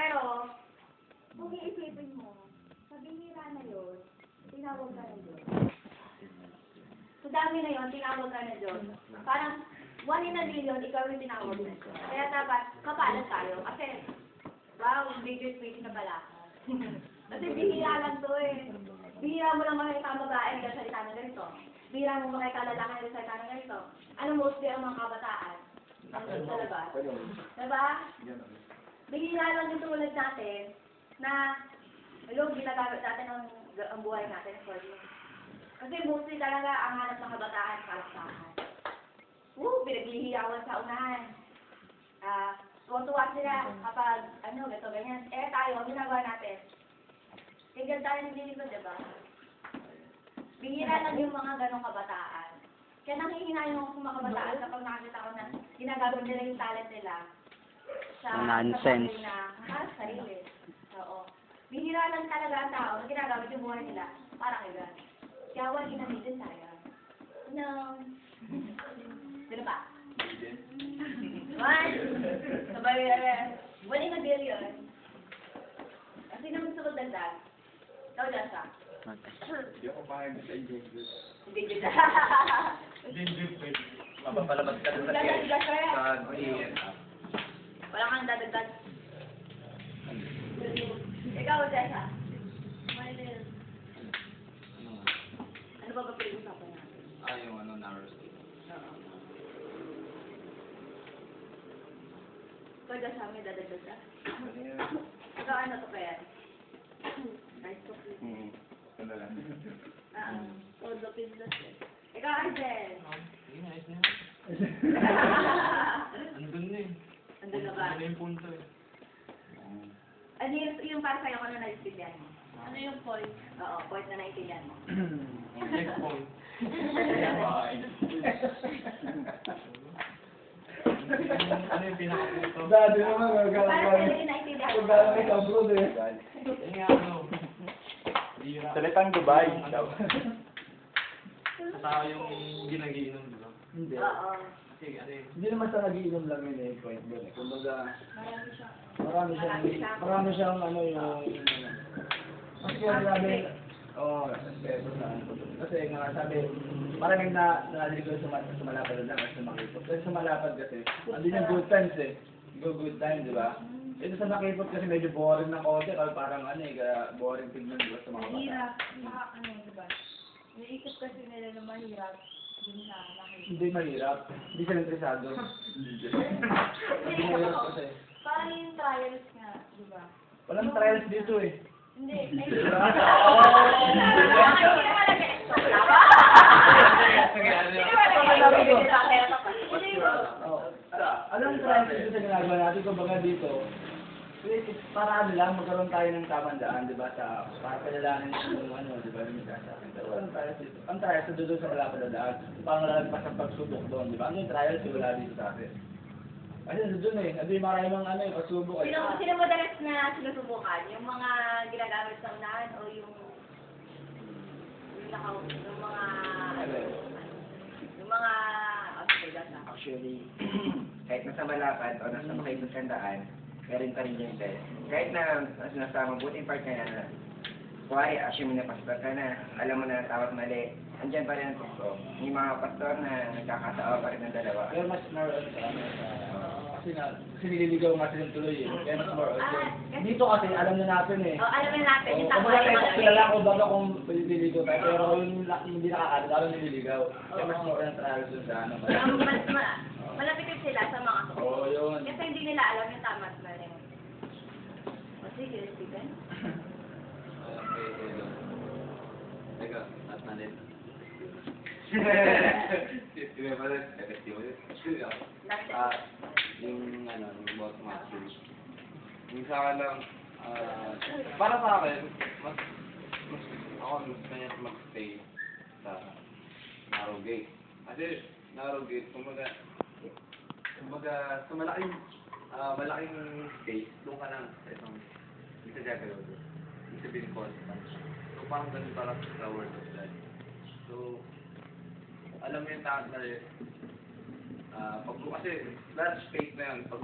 Pero, kung iisipin mo, sa bihira na yun, tinawag ka na Diyos. Sa dami na yun, tinawag ka na Diyos. Parang, 1 in a million, ikaw yung tinawag na Diyos. Kaya dapat, kapalan tayo. Kasi, wow, bigger speech na pala. Kasi bihira lang to eh. Bihira mo lang makita ang babae ng salita ng ganito. Bihira mo makita lalaki ng salita ng ganito. Ano mostly ang mga kabataan? Ang sa labas. Diba? Bihira lang yung tulad natin na yung ginagamit natin ang buhay natin for you. Kasi mostly talaga ang hanap ng kabataan sa kalaksakan. Pinaglihiyawan sa unahan. Tuwa-tuwa sila kapag, gato, ganyan. Tayo, ang ginagawa natin. Tigil tayo ng dito, diba? Bihira lang yung mga ganong kabataan. Kaya nangihinayang ako sa mga kabataan kapag nakakita ko na ginagamit nila yung talent nila sa nonsense. Sa sarili. Oo. Bihira lang talaga ang tao na ginagamit yung buhay nila para kay God. Kaya huwag ginamitin tayo. No. Sino pa? One. Sabay, wala na billion. Kasi naman sa magdagdag. Ikaw dyan siya. Hindi ako pahag sa injuries. Hindi kita. Injuries. Mapapalabas ka sa Dadagdag ka rin. Wala kang dadagdag. Ikaw dyan siya. Ano ba ba pinag-usapan natin? Yung narrow state. Ikaw dyan siya, may dadagdag ka. Ikaw ano to kaya? Nice to see you. Ano lang. Todo pindas eh. Ikaw, Arjen. Nice na. Andun na eh. Andun na ba? Ano yung punto eh. Ano yung para sa'yo kung ano naintindihan mo? Ano yung point? Oo, point na naintindihan mo. Next point. Ano yung pinakapunto? Dati naman, Para magagawa sa'yo yung naintindihan mo. magagawa may kabrood eh. Yung nga ano. Salitang Dubai daw. Sa tao yung ginagiinom, di ba? Hindi. Oo. Kasi ano yung... Hindi naman sa nagiinom lang yun eh, point doon eh. Kumbaga, Marami siya. marami siyang ano yung... Mas kaya grabe. Oo, kasi nga sabi, parang nalilig ko sa malapad lang at sa makipot. Kasi sa malapad kasi, andun yung good times eh. Good time, di ba? Ito sa makipot kasi medyo boring ng konti, parang boring tignan di ba sa mga bata. Mahirap. Diba? Naisip kasi nila na mahirap. Dun sa nakikita. Hindi mahirap. Hindi sila interesado. Hindi mahirap kasi. Parang yung trials nga, di ba? Walang trials dito eh. Hindi. Alam mo trials dito sa ginagawa natin, kumbaga dito, para lang magkaroon tayo ng tamang daan, di ba, para palalanin yung di ba, yung sa akin. Pero walang trials dito. Ang trials doon sa wala pala daan, pangalan pa sa pagsubok doon, di ba? Ano yung trials yung wala dito sa atin? Kasi doon eh, hindi maraming yung pagsubok eh. Sino madalas na sinusubukan? Yung mga ginagamit sa unahan o yung mga Actually, kahit nasa malapad o nasa makikot kang daan, meron pa rin yung test. Kahit na nasa mabuting part na yan, kuwari, assume na pastor ka na, alam mo na tawat mali, andyan pa rin ang gusto. May mga pastor na nagkakatawa pa rin ng dalawa. Pero mas more on kasi nililigaw nga silang tuloy eh. Kaya mas more on dito kasi alam na natin eh. alam na natin yung tama Kumbaga yung tayo kilala ko baga kung nililigaw tayo, pero kung hindi nakakala, lalo nililigaw. Kaya mas more on trials dun sa ano. Malapit sila sa mga suko. Oo, yun. Kasi hindi nila alam yung tama at mali. O sige, Steven. Teka, at nalit. Yung about matching. Yung sa akin lang, para sa akin, mas gusto niya mag-stay sa narrow gate. Kasi narrow gate, kumbaga sa malaking space, doon ka lang sa isang, hindi sa jagger doon. Hindi sabihin constant. So parang ganun parang sa word of God. So, alam mo yung tao na kasi large space na yun, pag